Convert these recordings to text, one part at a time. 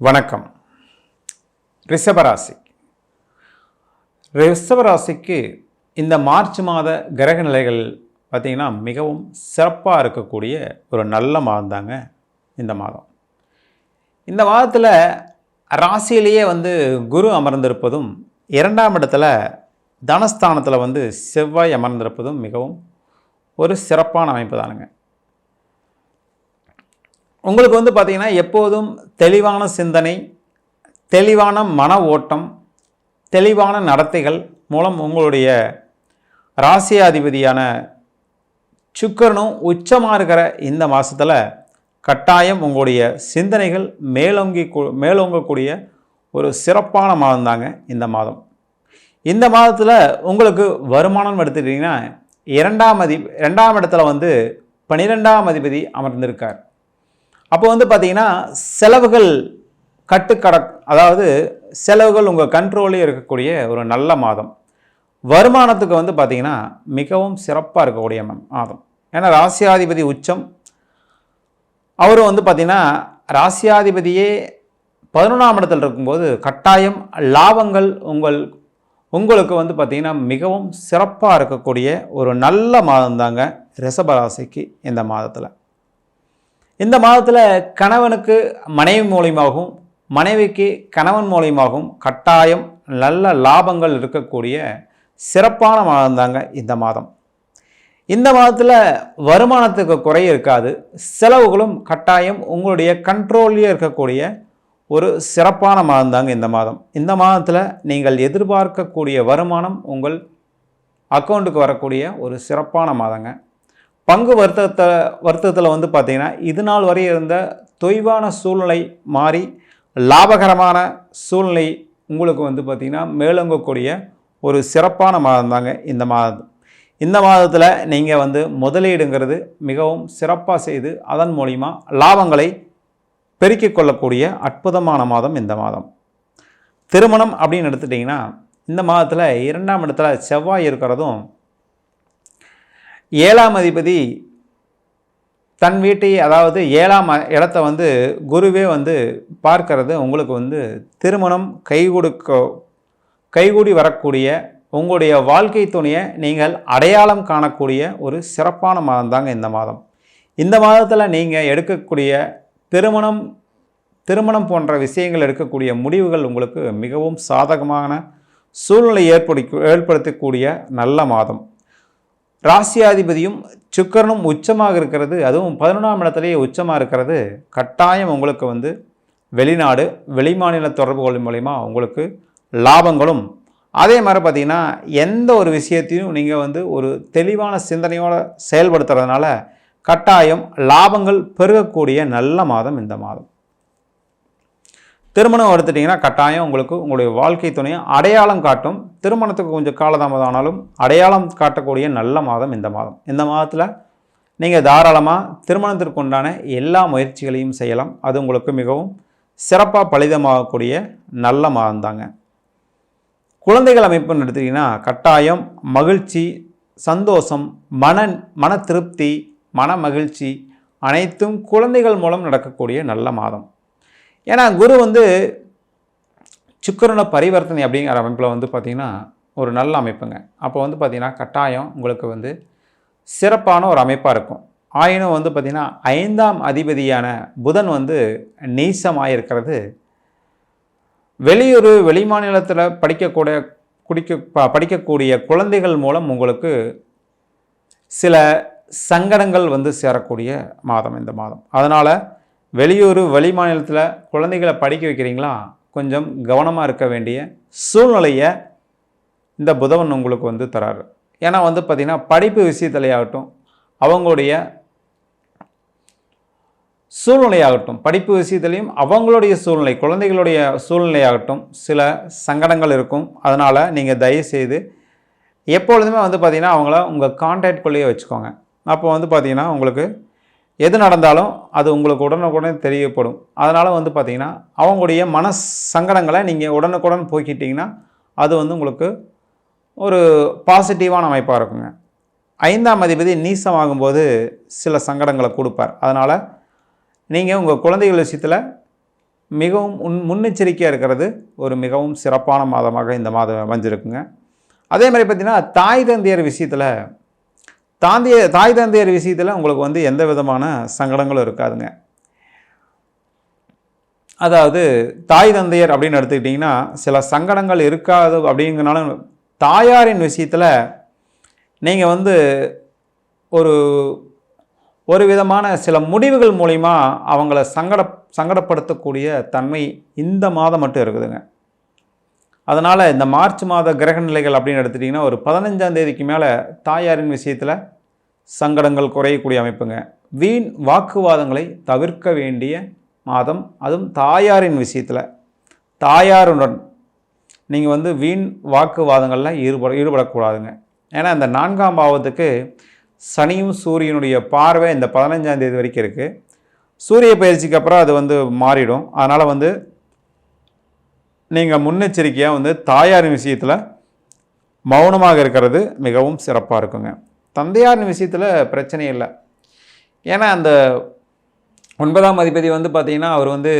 வணக்கம். ரிஷபராசி. ரிஷபராசிக்கு இந்த மார்ச் மாத கிரக நிலைகள் பார்த்திங்கன்னா மிகவும் சிறப்பாக இருக்கக்கூடிய ஒரு நல்ல மாதம் தாங்க இந்த மாதம். இந்த மாதத்தில் ராசியிலேயே குரு அமர்ந்திருப்பதும், இரண்டாம் இடத்துல தனஸ்தானத்தில் செவ்வாய் அமர்ந்திருப்பதும் மிகவும் ஒரு சிறப்பான அமைப்பு தானுங்க. உங்களுக்கு பார்த்திங்கன்னா எப்போதும் தெளிவான சிந்தனை, தெளிவான மன ஓட்டம், தெளிவான நடத்தைகள் மூலம் உங்களுடைய ராசியாதிபதியான சுக்கிரனும் உச்சமாக இருக்கிற இந்த மாதத்தில் கட்டாயம் உங்களுடைய சிந்தனைகள் மேலோங்கக்கூடிய ஒரு சிறப்பான மாதம் தாங்க இந்த மாதம். இந்த மாதத்தில் உங்களுக்கு வருமானம் எடுத்துக்கிட்டிங்கன்னா இரண்டாம் இடத்துல 12ஆம் அதிபதி அமர்ந்திருக்கார். அப்போ பார்த்தீங்கன்னா செலவுகள் அதாவது செலவுகள் உங்கள் கண்ட்ரோலே இருக்கக்கூடிய ஒரு நல்ல மாதம். வருமானத்துக்கு பார்த்தீங்கன்னா மிகவும் சிறப்பாக இருக்கக்கூடிய மாதம். ஏன்னா ராசியாதிபதி உச்சம், அவரும் பார்த்தீங்கன்னா ராசியாதிபதியே 11ஆம் இடத்தில் இருக்கும்போது கட்டாயம் லாபங்கள் உங்களுக்கு பார்த்தீங்கன்னா மிகவும் சிறப்பாக இருக்கக்கூடிய ஒரு நல்ல மாதம் தாங்க ரிஷபராசிக்கு இந்த மாதத்தில். இந்த மாதத்தில் கணவனுக்கு மனைவி மூலியமாகவும், மனைவிக்கு கணவன் மூலியமாகவும் கட்டாயம் நல்ல லாபங்கள் இருக்கக்கூடிய சிறப்பான மாதம் தாங்க இந்த மாதம். இந்த மாதத்தில் வருமானத்துக்கு குறை இருக்காது, செலவுகளும் கட்டாயம் உங்களுடைய கண்ட்ரோல்லே இருக்கக்கூடிய ஒரு சிறப்பான மாதம் தாங்க இந்த மாதம். இந்த மாதத்தில் நீங்கள் எதிர்பார்க்கக்கூடிய வருமானம் உங்கள் அக்கௌண்ட்டுக்கு வரக்கூடிய ஒரு சிறப்பான மாதங்க. பங்கு வர்த்தகத்தில் பார்த்தீங்கன்னா இது நாள் வரை இருந்த தொய்வான சூழ்நிலை மாறி லாபகரமான சூழ்நிலை உங்களுக்கு பார்த்திங்கன்னா மேலோங்கக்கூடிய ஒரு சிறப்பான மாதம் தாங்க இந்த மாதம். இந்த மாதத்தில் நீங்கள் முதலீடுங்கிறது மிகவும் சிறப்பாக செய்து அதன் மூலிமா லாபங்களை பெருக்கிக் கொள்ளக்கூடிய அற்புதமான மாதம் இந்த மாதம். திருமணம் அப்படின்னு எடுத்துட்டிங்கன்னா இந்த மாதத்தில் 2ஆம் இடத்துல செவ்வாய் இருக்கிறதும், 7ஆம் அதிபதி தன் வீட்டை, அதாவது 7ஆம் இடத்த குருவே பார்க்கறது உங்களுக்கு திருமணம் கைகூடி வரக்கூடிய உங்களுடைய வாழ்க்கை துணையை நீங்கள் அடையாளம் காணக்கூடிய ஒரு சிறப்பான மாதம் தாங்க இந்த மாதம். இந்த மாதத்தில் நீங்கள் எடுக்கக்கூடிய திருமணம் போன்ற விஷயங்கள் எடுக்கக்கூடிய முடிவுகள் உங்களுக்கு மிகவும் சாதகமான சூழ்நிலை ஏற்படுத்தக்கூடிய நல்ல மாதம். ராசியாதிபதியும் சுக்கிரனும் உச்சமாக இருக்கிறது, அதுவும் 11ஆம் இடத்துலேயே உச்சமாக இருக்கிறது கட்டாயம் உங்களுக்கு வெளிநாடு வெளிமாநில தொடர்புகள் மூலிமா உங்களுக்கு லாபங்களும், அதே மாதிரி பார்த்திங்கன்னா எந்த ஒரு விஷயத்தையும் நீங்கள் ஒரு தெளிவான சிந்தனையோடு செயல்படுத்துறதுனால கட்டாயம் லாபங்கள் பெருகக்கூடிய நல்ல மாதம் இந்த மாதம். திருமணம் எடுத்துட்டிங்கன்னா கட்டாயம் உங்களுக்கு உங்களுடைய வாழ்க்கை துணையை அடையாளம் காட்டும். திருமணத்துக்கு கொஞ்சம் காலதாமதம் ஆனாலும் அடையாளம் காட்டக்கூடிய நல்ல மாதம் இந்த மாதம். இந்த மாதத்தில் நீங்கள் தாராளமாக திருமணத்திற்கு உண்டான எல்லா முயற்சிகளையும் செய்யலாம். அது உங்களுக்கு மிகவும் சிறப்பாக பலிதமாகக்கூடிய நல்ல மாதம் தாங்க. குழந்தைகள் அமைப்புன்னு எடுத்துட்டிங்கன்னா கட்டாயம் மகிழ்ச்சி, சந்தோஷம், மன திருப்தி, மன மகிழ்ச்சி அனைத்தும் குழந்தைகள் மூலம் நடக்கக்கூடிய நல்ல மாதம். ஏன்னா குரு சுக்கிரன பரிவர்த்தனை அப்படிங்கிற அமைப்பில் பார்த்திங்கன்னா ஒரு நல்ல அமைப்புங்க. அப்போ பார்த்திங்கன்னா கட்டாயம் உங்களுக்கு சிறப்பான ஒரு அமைப்பாக இருக்கும். ஆயினும் பார்த்திங்கன்னா 5ஆம் அதிபதியான புதன் நீசமாக இருக்கிறது வெளிமாநிலத்தில் படிக்கக்கூடிய குழந்தைகள் மூலம் உங்களுக்கு சில சங்கடங்கள் சேரக்கூடிய மாதம் இந்த மாதம். அதனால் வெளிமாநிலத்தில் குழந்தைகளை படிக்க வைக்கிறீங்களா, கொஞ்சம் கவனமாக இருக்க வேண்டிய சூழ்நிலையை இந்த புதன் உங்களுக்கு தராரு. ஏன்னா பார்த்திங்கன்னா படிப்பு விஷயத்துலையாகட்டும், அவங்களுடைய சூழ்நிலையாகட்டும், படிப்பு விஷயத்துலையும் அவங்களுடைய சூழ்நிலை, குழந்தைகளுடைய சூழ்நிலையாகட்டும் சில சங்கடங்கள் இருக்கும். அதனால் நீங்கள் தயவுசெய்து எப்பொழுதுமே பார்த்திங்கன்னா அவங்கள உங்கள் கான்டாக்ட்குள்ளேயே வச்சுக்கோங்க. அப்போ பார்த்திங்கன்னா உங்களுக்கு எது நடந்தாலும் அது உங்களுக்கு உடனுக்குடனே தெரியப்படும். அதனால் பார்த்திங்கன்னா அவங்களுடைய சங்கடங்களை நீங்கள் உடனுக்குடன் போக்கிட்டிங்கன்னா அது உங்களுக்கு ஒரு பாசிட்டிவான அமைப்பாக இருக்குங்க. 5ஆம் அதிபதி நீசமாகும்போது சில சங்கடங்களை கொடுப்பார். அதனால் நீங்கள் உங்கள் குழந்தைகள் விஷயத்தில் மிகவும் முன்னெச்சரிக்கையாக இருக்கிறது ஒரு மிகவும் சிறப்பான மாதமாக இந்த மாதம் அமைஞ்சிருக்குங்க. அதே மாதிரி பார்த்திங்கன்னா தாய் தந்தையர் விஷயத்தில் உங்களுக்கு வந்து எந்த விதமான சங்கடங்களும் இருக்காதுங்க. அதாவது தாய் தந்தையர் அப்படின்னு எடுத்துக்கிட்டிங்கன்னா சில சங்கடங்கள் இருக்காது. அப்படிங்கிறனால தாயாரின் விஷயத்தில் நீங்கள் வந்து ஒரு விதமான சில முடிவுகள் மூலிமா அவங்கள சங்கடப்படுத்தக்கூடிய தன்மை இந்த மாதம் மட்டும் இருக்குதுங்க. அதனால் இந்த மார்ச் மாத கிரக நிலைகள் அப்படின்னு எடுத்துட்டிங்கன்னா ஒரு 15ஆம் தேதிக்கு மேலே தாயாரின் விஷயத்தில் சங்கடங்கள் குறையக்கூடிய அமைப்புங்க. வீண் வாக்குவாதங்களை தவிர்க்க வேண்டிய மாதம். அதுவும் தாயாரின் விஷயத்தில் தாயாருடன் நீங்கள் வந்து வீண் வாக்குவாதங்களில் ஈடுபடக்கூடாதுங்க. ஏன்னா இந்த 4ஆம் பாவத்துக்கு சனியும் சூரியனுடைய பார்வை இந்த 15ஆம் தேதி வரைக்கும் இருக்குது. சூரிய பயிற்சிக்கு அப்புறம் அது வந்து மாறிடும். அதனால் வந்து நீங்கள் முன்னெச்சரிக்கையாக வந்து தாயாரின் விஷயத்தில் மௌனமாக இருக்கிறது மிகவும் சிறப்பாக இருக்குங்க. தந்தையாரின் விஷயத்தில் பிரச்சனை இல்லை. ஏன்னா அந்த 9ஆம் அதிபதி வந்து பார்த்திங்கன்னா அவர் வந்து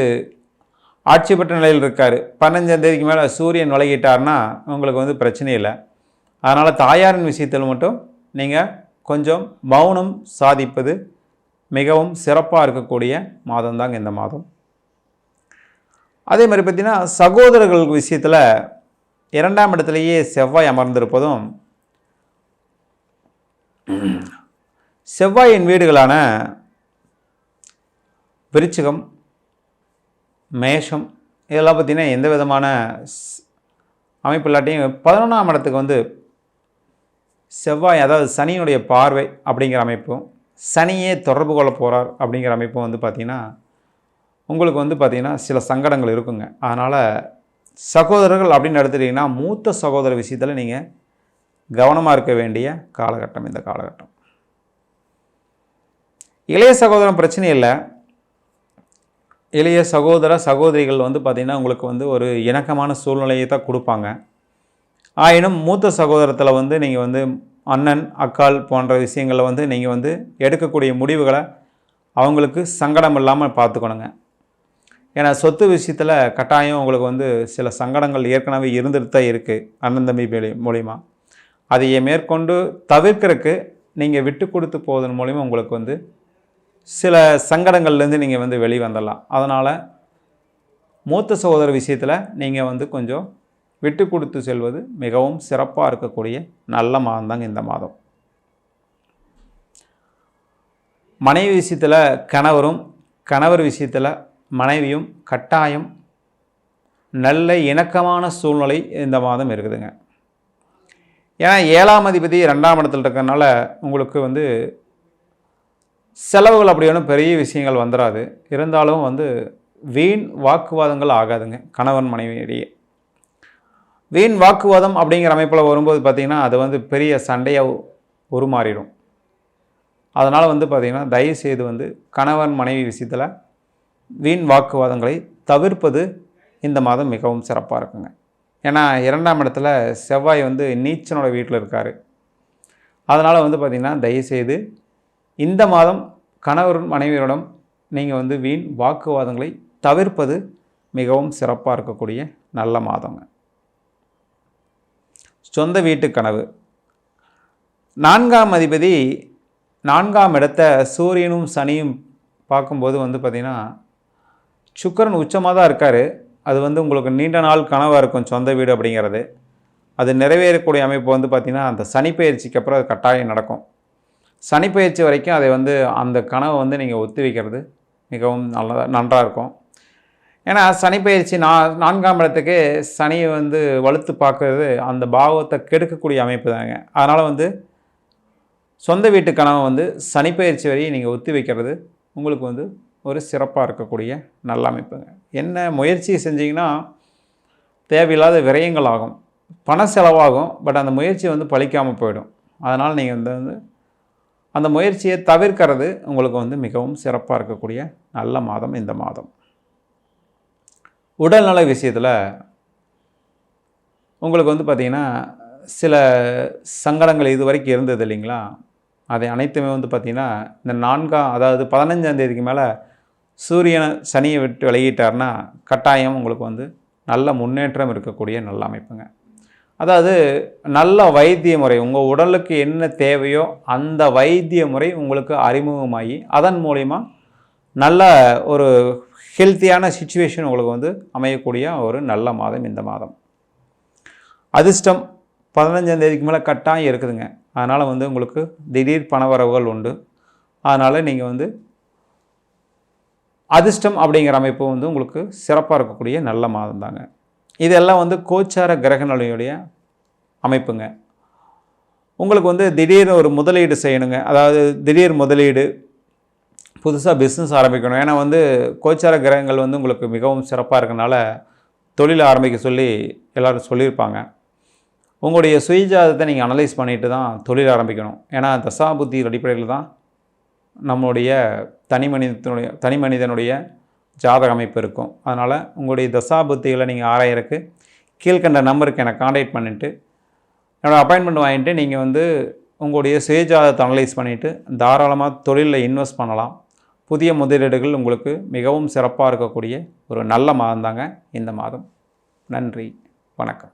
ஆட்சி பெற்ற நிலையில் இருக்கார். 15ஆம் தேதிக்கு மேலே சூரியன் விலகிட்டார்னா உங்களுக்கு வந்து பிரச்சனை இல்லை. அதனால் தாயாரின் விஷயத்தில் மட்டும் நீங்கள் கொஞ்சம் மௌனம் சாதிப்பது மிகவும் சிறப்பாக இருக்கக்கூடிய மாதம் தாங்க இந்த மாதம். அதே மாதிரி பார்த்திங்கன்னா சகோதரர்கள் விஷயத்தில் 2ஆம் இடத்துலையே செவ்வாய் அமர்ந்திருப்பதும் செவ்வாயின் வீடுகளான விருச்சிகம், மேஷம் இதெல்லாம் பார்த்திங்கன்னா எந்த விதமான அமைப்பு இல்லாட்டியும் 11ஆம் இடத்துக்கு வந்து செவ்வாய், அதாவது சனியினுடைய பார்வை அப்படிங்கிற அமைப்பும் சனியே தொடர்பு கொள்ள போகிறார் அப்படிங்கிற அமைப்பும் வந்து பார்த்திங்கன்னா உங்களுக்கு வந்து பார்த்திங்கன்னா சில சங்கடங்கள் இருக்குங்க. அதனால் சகோதரர்கள் அப்படின்னு எடுத்துட்டிங்கன்னா மூத்த சகோதர விஷயத்தில் நீங்கள் கவனமாக இருக்க வேண்டிய காலகட்டம் இந்த காலகட்டம். இளைய சகோதரன் பிரச்சனை இல்லை. இளைய சகோதரிகள் வந்து பார்த்திங்கன்னா உங்களுக்கு வந்து ஒரு இணக்கமான சூழ்நிலையை தான் கொடுப்பாங்க. ஆயினும் மூத்த சகோதரத்தில் வந்து நீங்கள் வந்து அண்ணன் அக்கால் போன்ற விஷயங்களில் வந்து நீங்கள் வந்து எடுக்கக்கூடிய முடிவுகளை அவங்களுக்கு சங்கடம் இல்லாமல் பார்த்துக்கணுங்க. ஏன்னா சொத்து விஷயத்தில் கட்டாயம் உங்களுக்கு வந்து சில சங்கடங்கள் ஏற்கனவே இருந்துட்டு தான் இருக்குது அண்ணன் தம்பி மூலிமா. அதையே மேற்கொண்டு தவிர்க்கிறதுக்கு நீங்கள் விட்டு கொடுத்து போவதன் மூலிமா உங்களுக்கு வந்து சில சங்கடங்கள்லேருந்து நீங்கள் வந்து வெளிவந்துடலாம். அதனால் மூத்த சகோதர விஷயத்தில் நீங்கள் வந்து கொஞ்சம் விட்டு கொடுத்து செல்வது மிகவும் சிறப்பாக இருக்கக்கூடிய நல்ல மாதம் தாங்க இந்த மாதம். மனைவி விஷயத்தில் கணவர் விஷயத்தில் மனைவியும் கட்டாயம் நல்ல இணக்கமான சூழ்நிலை இந்த மாதம் இருக்குதுங்க. ஏன்னா 7ஆம் அதிபதி 2ஆம் இடத்துல இருக்கிறதுனால உங்களுக்கு வந்து செலவுகள் அப்படி ஒன்றும் பெரிய விஷயங்கள் வந்துடாது. இருந்தாலும் வந்து வீண் வாக்குவாதங்கள் ஆகாதுங்க. கணவன் மனைவியிடையே வீண் வாக்குவாதம் அப்படிங்கிற அமைப்பில் வரும்போது பார்த்திங்கன்னா அது வந்து பெரிய சண்டையாக உருமாறிடும். அதனால் வந்து பார்த்திங்கன்னா தயவுசெய்து வந்து கணவன் மனைவி விஷயத்தில் வீண் வாக்குவாதங்களை தவிர்ப்பது இந்த மாதம் மிகவும் சிறப்பாக இருக்குங்க. ஏன்னா 2ஆம் இடத்துல செவ்வாய் வந்து நீச்சனோட வீட்டில் இருக்கார். அதனால் வந்து பார்த்திங்கன்னா தயவுசெய்து இந்த மாதம் கணவர் மனைவியரிடம் நீங்கள் வந்து வீண் வாக்குவாதங்களை தவிர்ப்பது மிகவும் சிறப்பாக இருக்கக்கூடிய நல்ல மாதங்க. சொந்த வீட்டு கனவு 4ஆம் அதிபதி 4ஆம் இடத்தை சூரியனும் சனியும் பார்க்கும்போது வந்து பார்த்திங்கன்னா சுக்கிரன் உச்சமாக தான் இருக்கார். அது வந்து உங்களுக்கு நீண்ட நாள் கனவாக இருக்கும் சொந்த வீடு அப்படிங்கிறது. அது நிறைவேறக்கூடிய அமைப்பு வந்து பார்த்திங்கன்னா அந்த சனி பயிற்சிக்கு அப்புறம் அது கட்டாயம் நடக்கும். சனி பயிற்சி வரைக்கும் அதை வந்து அந்த கனவை வந்து நீங்கள் ஒத்தி வைக்கிறது மிகவும் நன்றாக இருக்கும். ஏன்னா சனி பயிற்சி 4ஆம் இடத்துக்கு சனியை வந்து வலுத்து பார்க்கறது அந்த பாவத்தை கெடுக்கக்கூடிய அமைப்பு தாங்க. அதனால் வந்து சொந்த வீட்டு கனவை வந்து சனி பயிற்சி வரையும் நீங்கள் ஒத்தி வைக்கிறது உங்களுக்கு வந்து ஒரு சிறப்பாக இருக்கக்கூடிய நல்ல அமைப்புங்க. என்ன முயற்சி செஞ்சிங்கன்னா தேவையில்லாத விரயங்கள் ஆகும், பண செலவாகும். பட் அந்த முயற்சி வந்து பலிக்காமல் போயிடும். அதனால் நீங்கள் வந்து அந்த முயற்சியை தவிர்க்கிறது உங்களுக்கு வந்து மிகவும் சிறப்பாக இருக்கக்கூடிய நல்ல மாதம் இந்த மாதம். உடல்நல விஷயத்தில் உங்களுக்கு வந்து பார்த்திங்கன்னா சில சங்கடங்கள் இது வரைக்கும் இருந்தது இல்லைங்களா, அதை அனைத்துமே வந்து பார்த்திங்கன்னா இந்த 15ஆம் தேதிக்கு மேலே சூரியனை சனியை விட்டு விலகிட்டார்னா கட்டாயம் உங்களுக்கு வந்து நல்ல முன்னேற்றம் இருக்கக்கூடிய நல்ல அமைப்புங்க. அதாவது நல்ல வைத்திய முறை, உங்கள் உடலுக்கு என்ன தேவையோ அந்த வைத்திய முறை உங்களுக்கு அறிமுகமாகி அதன் மூலிமா நல்ல ஒரு ஹெல்த்தியான சுச்சுவேஷன் உங்களுக்கு வந்து அமையக்கூடிய ஒரு நல்ல மாதம் இந்த மாதம். அதிர்ஷ்டம் 15ஆம் தேதிக்கு மேலே கட்டாயம் இருக்குதுங்க. அதனால் வந்து உங்களுக்கு திடீர் பணவரவுகள் உண்டு. அதனால் நீங்கள் வந்து அதிர்ஷ்டம் அப்படிங்கிற அமைப்பு வந்து உங்களுக்கு சிறப்பாக இருக்கக்கூடிய நல்ல மாதம் தாங்க. இதெல்லாம் வந்து கோச்சார கிரகநிலையுடைய அமைப்புங்க. உங்களுக்கு வந்து திடீர்னு ஒரு முதலீடு செய்யணுங்க, அதாவது திடீர் முதலீடு, புதுசாக பிஸ்னஸ் ஆரம்பிக்கணும். ஏன்னா வந்து கோச்சார கிரகங்கள் வந்து உங்களுக்கு மிகவும் சிறப்பாக இருக்கனால தொழில் ஆரம்பிக்க சொல்லி எல்லோரும் சொல்லியிருப்பாங்க. உங்களுடைய சுயஜாதத்தை நீங்கள் அனலைஸ் பண்ணிட்டு தான் தொழில் ஆரம்பிக்கணும். ஏன்னா தசாபுத்தி அடிப்படையில் தான் நம்மளுடைய தனி மனிதனுடைய ஜாதக அமைப்பு இருக்கும். அதனால் உங்களுடைய தசாபுத்திகளை நீங்கள் ஆராயறதுக்கு கீழ்கண்ட நம்பருக்கு எனக்கு கான்டாக்ட் பண்ணிவிட்டு என்னோடய அப்பாயின்மெண்ட் வாங்கிட்டு நீங்கள் வந்து உங்களுடைய சுயஜாதத்தை அனலைஸ் பண்ணிவிட்டு தாராளமாக தொழிலில் இன்வெஸ்ட் பண்ணலாம். புதிய முதலீடுகள் உங்களுக்கு மிகவும் சிறப்பாக இருக்கக்கூடிய ஒரு நல்ல மாதம் தாங்க இந்த மாதம். நன்றி, வணக்கம்.